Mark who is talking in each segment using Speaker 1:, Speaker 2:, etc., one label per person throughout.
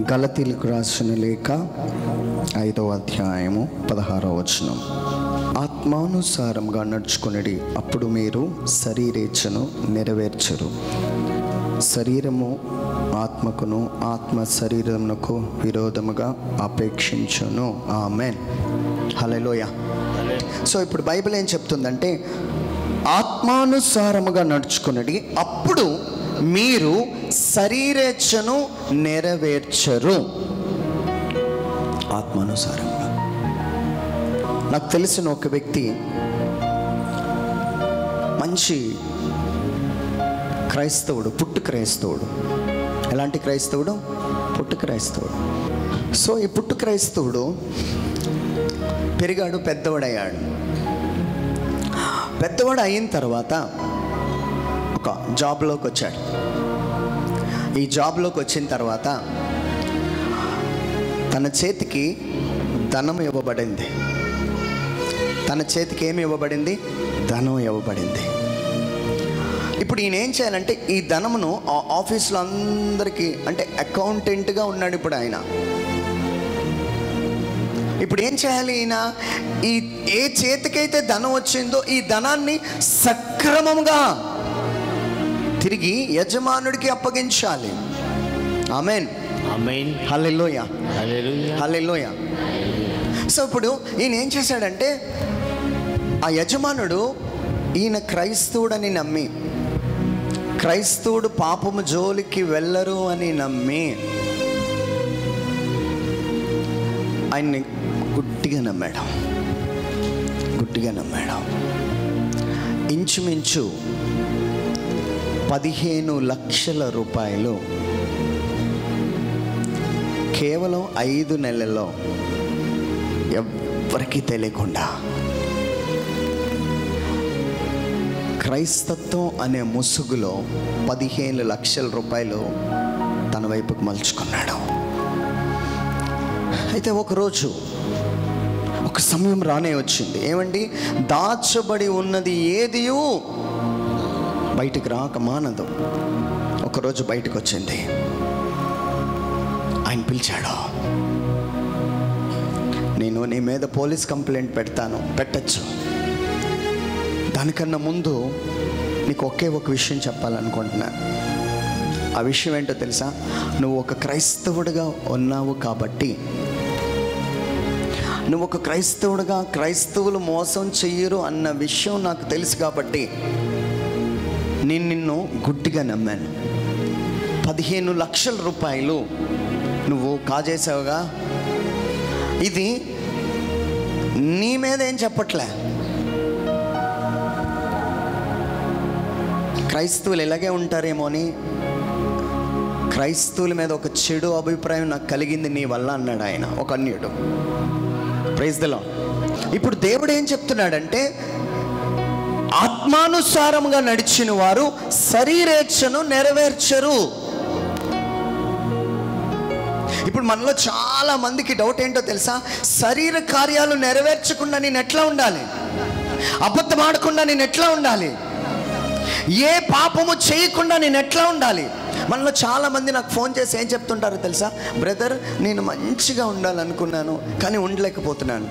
Speaker 1: గలతీలకు రాసిన లేఖ 5వ అధ్యాయము 16వ వచనం. ఆత్మానుసారంగా నడుచుకొనుడి, అప్పుడు మీరు శరీరేచ్ఛను నెరవేర్చరు. శరీరము ఆత్మకును, ఆత్మ శరీరమునకు విరోధముగా అపేక్షించును. ఆమేన్, హల్లెలూయా. సో ఇప్పుడు బైబిల్ ఏం చెప్తుందంటే, ఆత్మానుసారముగా నడుచుకొనుడి, అప్పుడు మీరు శరీరేచ్ఛను నెరవేర్చరు. ఆత్మానుసారంగా. నాకు తెలిసిన ఒక వ్యక్తి మంచి క్రైస్తవుడు, పుట్టు క్రైస్తవుడు. ఎలాంటి క్రైస్తవుడు? పుట్టు క్రైస్తవుడు. సో ఈ పుట్టు క్రైస్తవుడు పెరిగాడు, పెద్దవాడయ్యాడు. పెద్దవాడు అయిన తర్వాత ఒక జాబ్లోకి వచ్చాడు. ఈ జాబ్లోకి వచ్చిన తర్వాత తన చేతికి ధనం ఇవ్వబడింది. తన చేతికి ఏమి ఇవ్వబడింది? ధనం ఇవ్వబడింది. ఇప్పుడు ఈయన ఏం చేయాలంటే, ఈ ధనమును ఆఫీసులో అందరికీ, అంటే అకౌంటెంట్గా ఉన్నాడు ఇప్పుడు ఆయన. ఇప్పుడు ఏం చేయాలి ఈయన? ఈ ఏ చేతికైతే ధనం వచ్చిందో ఈ ధనాన్ని సక్రమంగా తిరిగి యజమానుడికి అప్పగించాలి. ఆమేన్, ఆమేన్, హల్లెలూయా, హల్లెలూయా, హల్లెలూయా. సో ఇప్పుడు ఈయన ఏం చేశాడంటే, ఆ యజమానుడు ఈయన క్రైస్తవుడని నమ్మి, క్రైస్తవుడు పాపము జోలికి వెళ్ళరు అని నమ్మి ఆయన్ని గుడ్డిగా నమ్మాడు. ఇంచుమించు 15 లక్షల రూపాయలు కేవలం 5 నెలల్లో ఎవ్వరికీ తెలియకుండా క్రైస్తత్వం అనే ముసుగులో 15 లక్షల రూపాయలు తన వైపుకు మలుచుకున్నాడు. అయితే ఒకరోజు ఒక సమయం రానే వచ్చింది. ఏమండి? దాచబడి ఉన్నది ఏదియూ బయటికి రాక మానదు. ఒకరోజు బయటకు వచ్చింది. ఆయన పిలిచాడు. నేను నీ మీద పోలీస్ కంప్లైంట్ పెట్టచ్చు. దానికన్నా ముందు నీకు ఒకే ఒక విషయం చెప్పాలనుకుంటున్నాను. ఆ విషయం ఏంటో తెలుసా? నువ్వు ఒక క్రైస్తవుడిగా ఉన్నావు కాబట్టి, నువ్వు ఒక క్రైస్తవుడిగా, క్రైస్తవులు మోసం చెయ్యరు అన్న విషయం నాకు తెలుసు కాబట్టి నేను నిన్ను గుడ్డిగా నమ్మాను. 15 లక్షల రూపాయలు నువ్వు కాజేసావుగా. ఇది నీ మీద ఏం చెప్పట్లే. క్రైస్తవులు ఇలాగే ఉంటారేమో అని, క్రైస్తవుల మీద ఒక చెడు అభిప్రాయం నాకు కలిగింది నీ వల్ల అన్నాడు ఆయన, ఒక అన్యుడు. Praise the Lord. ఇప్పుడు దేవుడు ఏం చెప్తున్నాడంటే, ఆత్మానుసారంగా నడిచిన వారు శరీరేచ్ఛను నెరవేర్చరు. ఇప్పుడు మనలో చాలా మందికి డౌట్ ఏంటో తెలుసా? శరీర కార్యాలు నెరవేర్చకుండా నేను ఎట్లా ఉండాలి? అబద్ధం ఆడకుండా నేను ఎట్లా ఉండాలి? ఏ పాపము చేయకుండా నేను ఎట్లా ఉండాలి? మనలో చాలా మంది నాకు ఫోన్ చేసి ఏం చెప్తుంటారో తెలుసా? బ్రదర్, నేను మంచిగా ఉండాలనుకున్నాను కానీ ఉండలేకపోతున్నాను.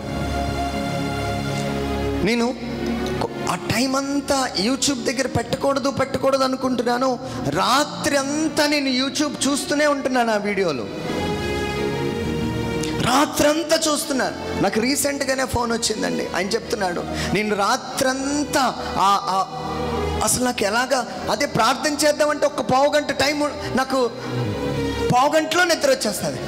Speaker 1: నేను ఆ టైం అంతా యూట్యూబ్ దగ్గర పెట్టకూడదు అనుకుంటున్నాను. రాత్రి అంతా నేను యూట్యూబ్ చూస్తూనే ఉంటున్నాను. ఆ వీడియోలు రాత్రంతా చూస్తున్నాను. నాకు రీసెంట్గానే ఫోన్ వచ్చిందండి. ఆయన చెప్తున్నాడు, నేను రాత్రంతా అసలు నాకు ఎలాగా అదే ప్రార్థన చేద్దామంటే ఒక పావుగంట టైం, నాకు పావుగంటలో నిద్ర వచ్చేస్తుంది.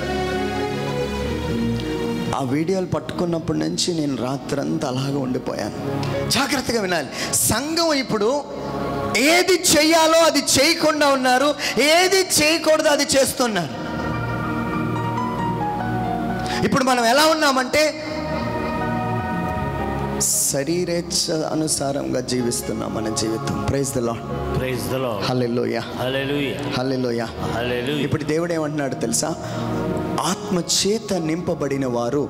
Speaker 1: ఆ వీడియోలు పట్టుకున్నప్పటి నుంచి నేను రాత్రంతా అలాగే ఉండిపోయాను. జాగ్రత్తగా వినాలి. సంఘం ఇప్పుడు ఏది చెయ్యాలో అది చేయకుండా ఉన్నారు, ఏది చేయకూడదో అది చేస్తున్నారు. ఇప్పుడు మనం ఎలా ఉన్నామంటే, శరీరేచ్ఛ అనుసారంగా జీవిస్తున్నాం మన జీవితం. Praise the Lord, praise the Lord, hallelujah, hallelujah, hallelujah, hallelujah. ఇప్పుడు దేవుడు ఏమంటున్నాడు తెలుసా? ఆత్మ చేత నింపబడిన వారు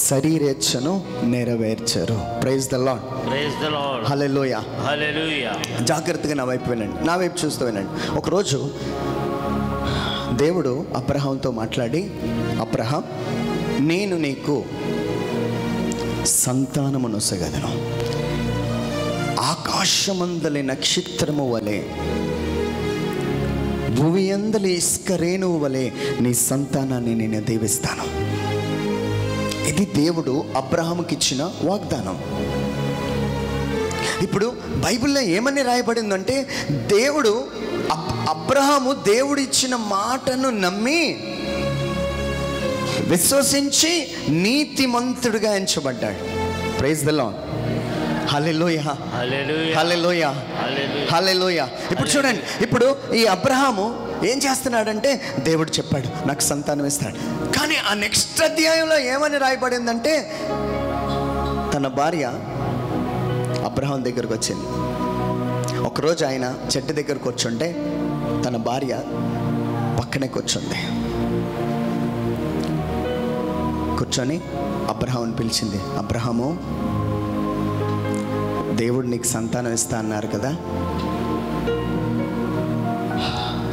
Speaker 1: శరీరేచ్ఛను నెరవేర్చరు. Praise the Lord, praise the Lord, hallelujah, hallelujah. జాగ్రత్తగా నా వైపు వినండి, నా వైపు చూస్తూ వినండి. ఒకరోజు దేవుడు అబ్రహాంతో మాట్లాడి, అబ్రహాం, నేను నీకు సంతానమునొసగదను, ఆకాశమందలి నక్షత్రము వలె, భూమి అందలి ఇసుక రేణువు వలె నీ సంతానాన్ని నేను దీవిస్తాను. ఇది దేవుడు అబ్రహాముకి ఇచ్చిన వాగ్దానం. ఇప్పుడు బైబిల్లో ఏమని రాయబడిందంటే, దేవుడు అబ్రహాము దేవుడు ఇచ్చిన మాటను నమ్మి విశ్వసించి నీతిమంతుడిగా ఎంచబడ్డాడు. Praise the Lord. Hallelujah, hallelujah, hallelujah. ఇప్పుడు చూడండి, ఇప్పుడు ఈ అబ్రహాము ఏం చేస్తున్నాడంటే, దేవుడు చెప్పాడు నాకు సంతానం ఇస్తాడు. కానీ ఆ నెక్స్ట్ అధ్యాయంలో ఏమని రాయబడిందంటే, తన భార్య అబ్రహాం దగ్గరకు వచ్చింది. ఒకరోజు ఆయన చెట్టు దగ్గర కూర్చుంటే తన భార్య పక్కనే కూర్చొని అబ్రహాంని పిలిచింది. అబ్రహాము, దేవుడు నీకు సంతానం ఇస్తా అన్నారు కదా?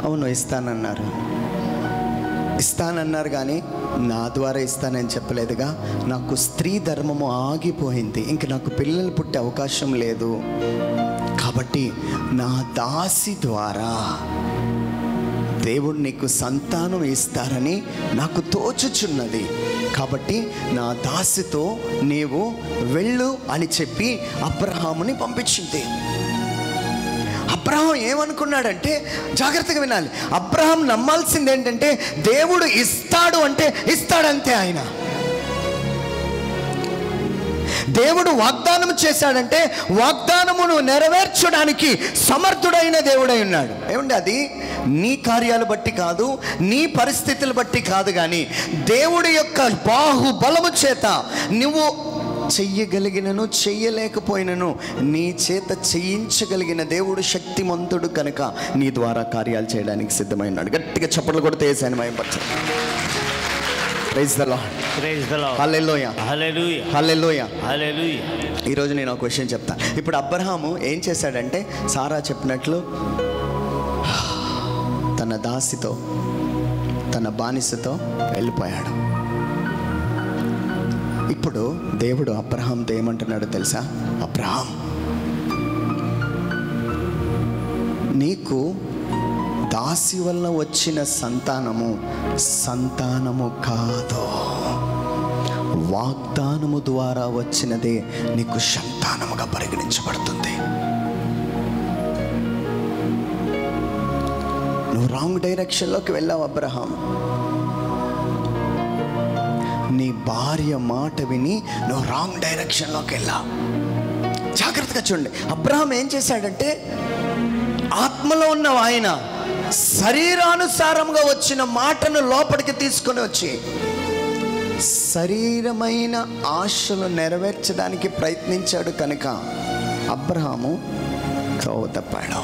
Speaker 1: అవును, ఇస్తానన్నారు కానీ నా ద్వారా ఇస్తానని చెప్పలేదుగా. నాకు స్త్రీ ధర్మము ఆగిపోయింది, ఇంక నాకు పిల్లలు పుట్టే అవకాశం లేదు. కాబట్టి నా దాసి ద్వారా దేవుడు నీకు సంతానం ఇస్తారని నాకు తోచుచున్నది. కాబట్టి నా దాసితో నీవు వెళ్ళు అని చెప్పి అబ్రహాముని పంపించింది. అబ్రహాం ఏమనుకున్నాడంటే, జాగ్రత్తగా వినాలి, అబ్రహాం నమ్మాల్సింది ఏంటంటే, దేవుడు ఇస్తాడు అంటే ఇస్తాడంతే. ఆయన దేవుడు వాగ్దానం చేశాడంటే వాగ్దానమును నెరవేర్చడానికి సమర్థుడైన దేవుడై ఉన్నాడు. ఏమండి, అది నీ కార్యాలు బట్టి కాదు, నీ పరిస్థితులు బట్టి కాదు, కానీ దేవుడి యొక్క బాహుబలము చేత నువ్వు చెయ్యగలిగినను చెయ్యలేకపోయినను నీ చేత చేయించగలిగిన దేవుడు శక్తిమంతుడు కనుక నీ ద్వారా కార్యాలు చేయడానికి సిద్ధమైనాడు. గట్టిగా చప్పట్లు కొడితే యేసయ్యను మహిమపరచండి. Praise the Lord.
Speaker 2: Praise the Lord.
Speaker 1: Hallelujah,
Speaker 2: hallelujah,
Speaker 1: hallelujah,
Speaker 2: hallelujah.
Speaker 1: ఈరోజు నేను ఒక విషయం చెప్తా. ఇప్పుడు అబ్రహాము ఏం చేశాడంటే, సారా చెప్పినట్లు తన దాసితో, తన బానిసతో వెళ్ళిపోయాడు. ఇప్పుడు దేవుడు అబ్రహాంతో ఏమంటున్నాడో తెలుసా? అబ్రహాం, నీకు దాసి వల్ల వచ్చిన సంతానము కాదు, వాగ్దానము ద్వారా వచ్చినదే నీకు సంతానముగా పరిగణించబడుతుంది. నువ్వు రాంగ్ డైరెక్షన్లోకి వెళ్ళావు అబ్రహాం. నీ భార్య మాట విని నువ్వు రాంగ్ డైరెక్షన్లోకి వెళ్ళావు. జాగ్రత్తగా చూడండి, అబ్రహాం ఏం చేశాడంటే, ఆత్మలో ఉన్న ఆయన శరీరానుసారంగా వచ్చిన మాటను లోపలికి తీసుకొని వచ్చి శరీరమైన ఆశలు నెరవేర్చడానికి ప్రయత్నించాడు. కనుక అబ్రహాము త్రోవ తప్పాడు.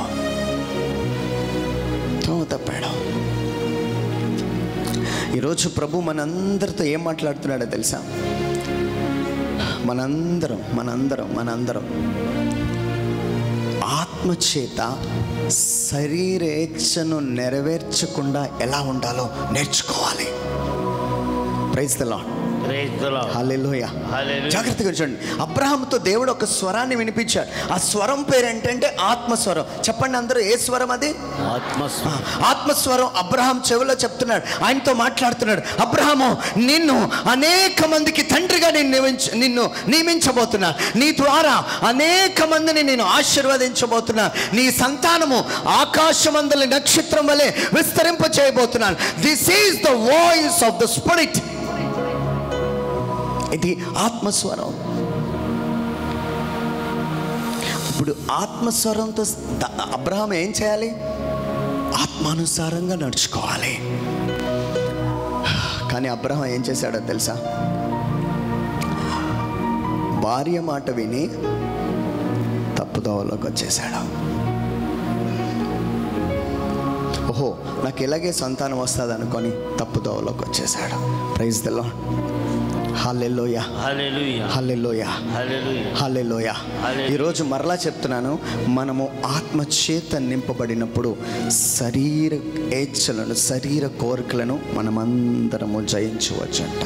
Speaker 1: ఈరోజు ప్రభు మనందరితో ఏం మాట్లాడుతున్నాడో తెలుసా? మనందరం ఆత్మచేత శరీరేచ్ఛను నెరవేర్చకుండా ఎలా ఉండాలో నేర్చుకోవాలి. Praise the Lord. హల్లెలూయా. జాగ్రత్తగా చూడండి, అబ్రహాముతో దేవుడు ఒక స్వరాన్ని వినిపించాడు. ఆ స్వరం పేరు ఏంటంటే ఆత్మస్వరం. చెప్పండి అందరూ, ఏ స్వరం అది? ఆత్మస్వరం. అబ్రహాం చెవిలో చెప్తున్నాడు, ఆయనతో మాట్లాడుతున్నాడు. అబ్రహాము, నిన్ను అనేక మందికి తండ్రిగా నిన్ను నియమించబోతున్నా, నీ ద్వారా అనేక మందిని నేను ఆశీర్వదించబోతున్నా, నీ సంతానము ఆకాశమందలి నక్షత్రం వలె విస్తరింప చేయబోతున్నాను. This is the voice of the spirit. ఇది ఆత్మస్వరం. ఇప్పుడు ఆత్మస్వరంతో అబ్రహాం ఏం చేయాలి? ఆత్మానుసారంగా నడుచుకోవాలి. కానీ అబ్రహాం ఏం చేశాడో తెలుసా? భార్య మాట విని తప్పుదోవలోకి వచ్చేసాడు. ఓహో, నాకు ఇలాగే సంతానం వస్తుంది అనుకొని తప్పుదోవలోకి వచ్చేసాడు. Praise the Lord. Hallelujah,
Speaker 2: hallelujah,
Speaker 1: hallelujah,
Speaker 2: hallelujah,
Speaker 1: hallelujah. ఈరోజు మరలా చెప్తున్నాను, మనము ఆత్మచేత నింపబడినప్పుడు శరీర ఏచ్ఛలను, శరీర కోరికలను మనమందరము జయించవచ్చంట.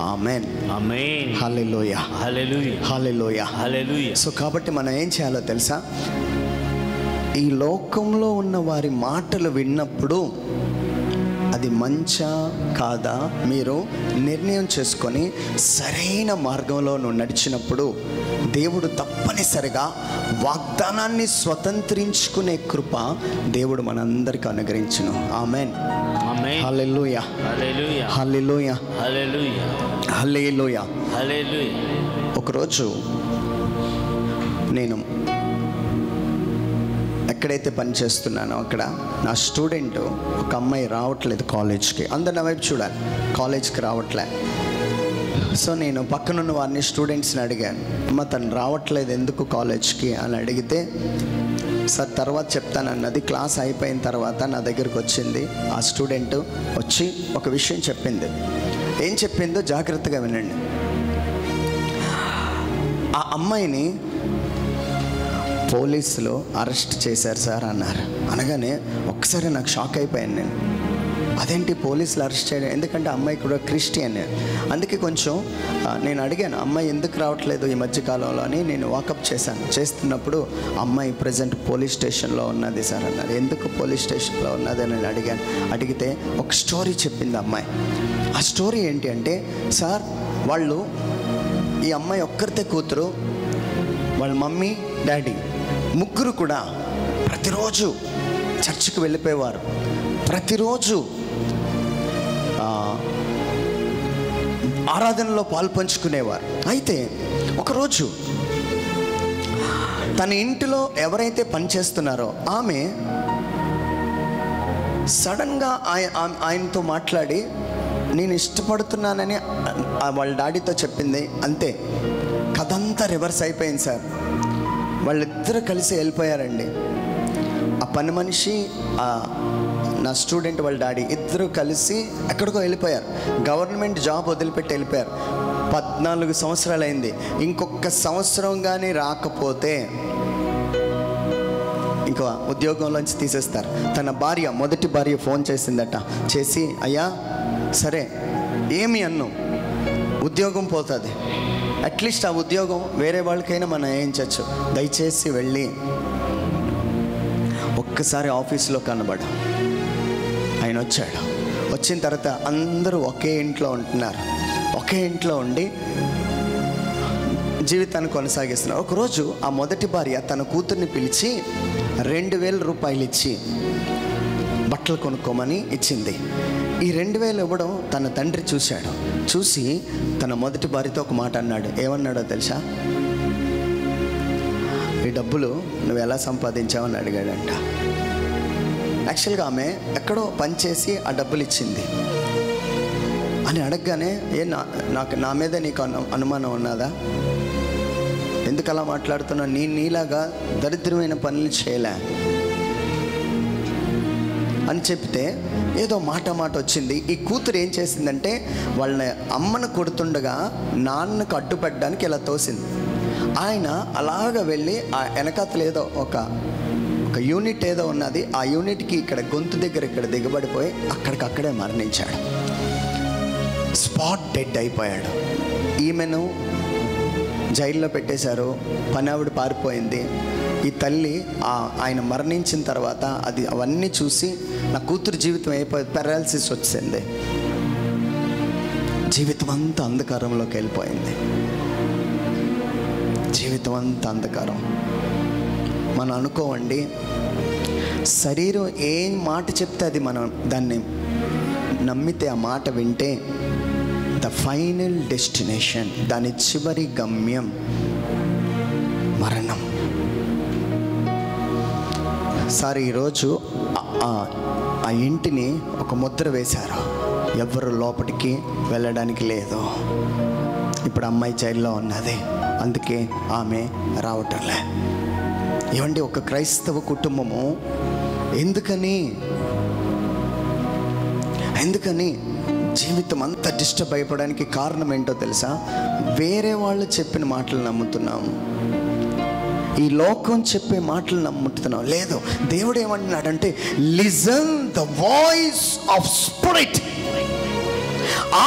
Speaker 1: ఆమేన్,
Speaker 2: ఆమేన్,
Speaker 1: హల్లెలూయా,
Speaker 2: హల్లెలూయా,
Speaker 1: హల్లెలూయా,
Speaker 2: హల్లెలూయా.
Speaker 1: సో కాబట్టి మనం ఏం చేయాలో తెలుసా? ఈ లోకంలో ఉన్న వారి మాటలు విన్నప్పుడు అది మంచా కాదా మీరు నిర్ణయం చేసుకొని సరైన మార్గంలో నువ్వు నడిచినప్పుడు దేవుడు తప్పనిసరిగా వాగ్దానాన్ని స్వతంత్రించుకునే కృప దేవుడు మనందరికీ అనుగ్రహించును. ఆమేన్,
Speaker 2: ఆమేన్,
Speaker 1: హల్లెలూయా,
Speaker 2: హల్లెలూయా,
Speaker 1: హల్లెలూయా,
Speaker 2: హల్లెలూయా,
Speaker 1: హల్లెలూయా.
Speaker 2: హల్లెలూయా.
Speaker 1: ఒకరోజు నేను ఎక్కడైతే పని చేస్తున్నానో అక్కడ నా స్టూడెంట్ ఒక అమ్మాయి రావట్లేదు కాలేజ్కి. అందరు నా వైపు చూడాలి, కాలేజ్కి రావట్లే. సో నేను పక్కనున్న వారిని, స్టూడెంట్స్ని అడిగాను, అమ్మ తను రావట్లేదు ఎందుకు కాలేజ్కి అని అడిగితే, సార్ తర్వాత చెప్తానన్నది. క్లాస్ అయిపోయిన తర్వాత నా దగ్గరికి వచ్చింది. ఆ స్టూడెంట్ వచ్చి ఒక విషయం చెప్పింది. ఏం చెప్పిందో జాగ్రత్తగా వినండి. ఆ అమ్మాయిని పోలీసులు అరెస్ట్ చేశారు సార్ అన్నారు. అనగానే ఒక్కసారి నాకు షాక్ అయిపోయాను నేను. అదేంటి పోలీసులు అరెస్ట్ చేయడం? ఎందుకంటే అమ్మాయి కూడా క్రిస్టియన్. అందుకే కొంచెం నేను అడిగాను, అమ్మాయి ఎందుకు రావట్లేదు ఈ మధ్యకాలంలో అని. నేను వాకప్ చేస్తున్నప్పుడు అమ్మాయి ప్రజెంట్ పోలీస్ స్టేషన్లో ఉన్నది సార్ అన్నారు. ఎందుకు పోలీస్ స్టేషన్లో ఉన్నది అని నేను అడిగాను. అడిగితే ఒక స్టోరీ చెప్పింది అమ్మాయి. ఆ స్టోరీ ఏంటి అంటే, సార్ వాళ్ళు, ఈ అమ్మాయి ఒక్కరితే కూతురు, వాళ్ళ మమ్మీ డాడీ ముగ్గురు కూడా ప్రతిరోజు చర్చికి వెళ్ళిపోయేవారు. ప్రతిరోజు ఆరాధనలో పాల్పంచుకునేవారు. అయితే ఒకరోజు తన ఇంటిలో ఎవరైతే పనిచేస్తున్నారో ఆమె సడన్గా ఆయనతో మాట్లాడి నేను ఇష్టపడుతున్నానని వాళ్ళ డాడీతో చెప్పింది. అంతే, కథంతా రివర్స్ అయిపోయింది సార్. వాళ్ళిద్దరూ కలిసి వెళ్ళిపోయారండి. ఆ పని మనిషి, నా స్టూడెంట్ వాళ్ళ డాడీ ఇద్దరు కలిసి ఎక్కడికో వెళ్ళిపోయారు. గవర్నమెంట్ జాబ్ వదిలిపెట్టి వెళ్ళిపోయారు. 14 సంవత్సరాలు అయింది. ఇంకొక సంవత్సరం కానీ రాకపోతే ఇంకో ఉద్యోగంలోంచి తీసేస్తారు. తన భార్య, మొదటి భార్య ఫోన్ చేసిందట. చేసి, అయ్యా సరే ఏమి అన్ను, ఉద్యోగం పోతుంది, అట్లీస్ట్ ఆ ఉద్యోగం వేరే వాళ్ళకైనా మనం వేయించవచ్చు, దయచేసి వెళ్ళి ఒక్కసారి ఆఫీస్లో కనబడు. ఆయన వచ్చాడు. వచ్చిన తర్వాత అందరూ ఒకే ఇంట్లో ఉంటున్నారు. ఒకే ఇంట్లో ఉండి జీవితాన్ని కొనసాగిస్తున్నారు. ఒకరోజు ఆ మొదటి భార్య తన కూతుర్ని పిలిచి 2000 రూపాయలు ఇచ్చి బట్టలు కొనుక్కోమని ఇచ్చింది. ఈ 2000 ఇవ్వడం తన తండ్రి చూశాడు. చూసి తన మొదటి భార్యతో ఒక మాట అన్నాడు. ఏమన్నాడో తెలుసా? ఈ డబ్బులు నువ్వు ఎలా సంపాదించావని అడిగాడంట. యాక్చువల్గా ఆమె ఎక్కడో పనిచేసి ఆ డబ్బులు ఇచ్చింది అని అడగగానే, నాకు నా మీద నీకు అనుమానం ఉన్నదా? ఎందుకు అలా మాట్లాడుతున్నా? నీలాగా దరిద్రమైన పనులు చేయలే అని చెప్తే ఏదో మాట వచ్చింది. ఈ కూతురు ఏం చేసిందంటే, వాళ్ళ అమ్మను కొడుతుండగా నాన్నకు అడ్డుపడడానికి ఇలా తోసింది. ఆయన అలాగ వెళ్ళి ఆ వెనకాతలు ఏదో ఒక యూనిట్ ఏదో ఉన్నది. ఆ యూనిట్కి ఇక్కడ గొంతు దగ్గర ఇక్కడ దిగబడిపోయి అక్కడికక్కడే మరణించాడు. స్పాట్ డెడ్ అయిపోయాడు. ఈమెను జైల్లో పెట్టేశారు. పని ఆవిడ పారిపోయింది. ఈ తల్లి ఆయన మరణించిన తర్వాత అవన్నీ చూసి నా కూతురు జీవితం అయిపోయి పెరాలసిస్ వచ్చింది. జీవితం అంతా అంధకారంలోకి వెళ్ళిపోయింది. జీవితం అంతా అంధకారం. మనం అనుకోవండి, శరీరం ఏం మాట చెప్తే అది మనం దాన్ని నమ్మితే, ఆ మాట వింటే ద ఫైనల్ డెస్టినేషన్, దాని చివరి గమ్యం మరణం. సార్ ఈరోజు ఆ ఇంటిని ఒక ముద్ర వేశారు. ఎవరు లోపలికి వెళ్ళడానికి లేదు. ఇప్పుడు అమ్మాయి జైల్లో ఉన్నది. అందుకే ఆమె రావటంలే. ఏమంటే ఒక క్రైస్తవ కుటుంబము ఎందుకని జీవితం అంతా డిస్టర్బ్ అయిపోవడానికి కారణం ఏంటో తెలుసా? వేరే వాళ్ళు చెప్పిన మాటలు నమ్ముతున్నాం, ఈ లోకం చెప్పే మాటలు నమ్ముతున్నాం. లేదు, దేవుడు ఏమంటున్నాడంటే listen the voice of spirit.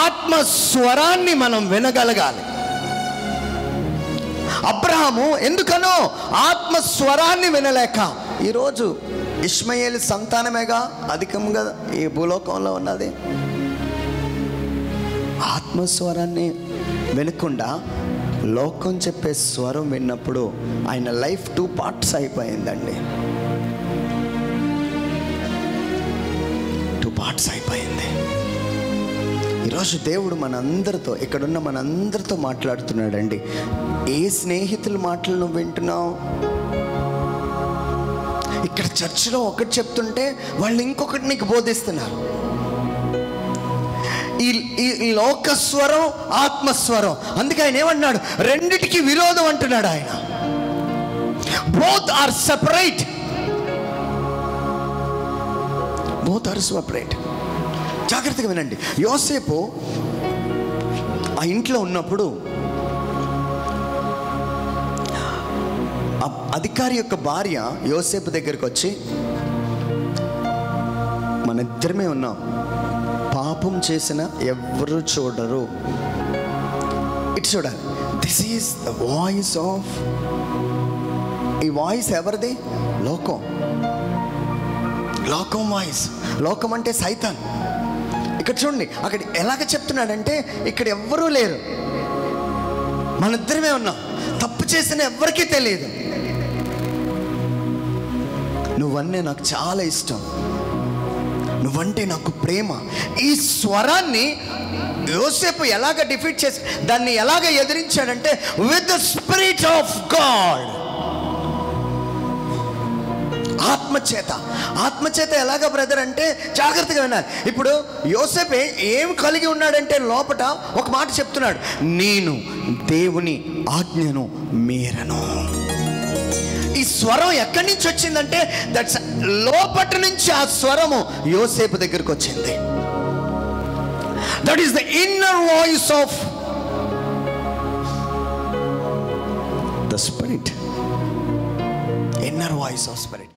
Speaker 1: ఆత్మ స్వరాన్ని మనం వినగలగాలి. అబ్రహాము ఎందుకనో ఆత్మ స్వరాన్ని వినలేక ఈరోజు ఇష్మాయేలు సంతానమేగా అధికంగా ఈ భూలోకంలో ఉన్నది. ఆత్మస్వరాన్ని వినకుండా లోకం చెప్పే స్వరం విన్నప్పుడు ఆయన లైఫ్ 2 parts అయిపోయిందండి. 2 parts అయిపోయింది. ఈరోజు దేవుడు మనందరితో, ఇక్కడున్న మనందరితో మాట్లాడుతున్నాడండి. ఏ స్నేహితుల మాటలు నువ్వు వింటున్నావు? ఇక్కడ చర్చిలో ఒకటి చెప్తుంటే వాళ్ళు ఇంకొకటి నీకు బోధిస్తున్నారు. ఈ లోకస్వరం, ఆత్మస్వరం. అందుకే ఆయన ఏమన్నాడు? రెండిటికి విరోధం అంటున్నాడు ఆయన. Both are separate, both are separate. జాగ్రత్తగా వినండి. యోసేపు ఆ ఇంట్లో ఉన్నప్పుడు అధికారి యొక్క భార్య యోసేపు దగ్గరికి వచ్చి, మన ఇద్దరమే ఉన్నాం, పాపం చేసిన ఎవరు చూడరు, ఇటు చూడాలి. This is the voice of, ఈ వాయిస్ ఎవరిది? లోకం. లోకం వాయిస్. లోకం అంటే సైతాన్. ఇక్కడ చూడండి, అక్కడ ఎలాగ చెప్తున్నాడంటే ఇక్కడ ఎవ్వరూ లేరు, మన ఇద్దరమే ఉన్నాం, తప్పు చేసిన ఎవరికీ తెలియదు, నువ్వన్నే నాకు చాలా ఇష్టం, నువ్వంటే నాకు ప్రేమ. ఈ స్వరాన్ని యోసేపు ఎలాగ డిఫీట్ చేసి, దాన్ని ఎలాగ ఎదిరించాడంటే with the spirit of God. ఆత్మచేత. ఆత్మచేత ఎలాగ బ్రదర్ అంటే జాగ్రత్తగా వినాలి. ఇప్పుడు యోసేపు ఏం కలిగి ఉన్నాడంటే లోపట ఒక మాట చెప్తున్నాడు, నేను దేవుని ఆజ్ఞను మీరను. ఈ స్వరం ఎక్కడి నుంచి వచ్చిందంటే దట్స్ లోపటి నుంచి ఆ స్వరము యోసేపు దగ్గరికి వచ్చింది. That is the inner voice of the spirit. Inner voice of spirit.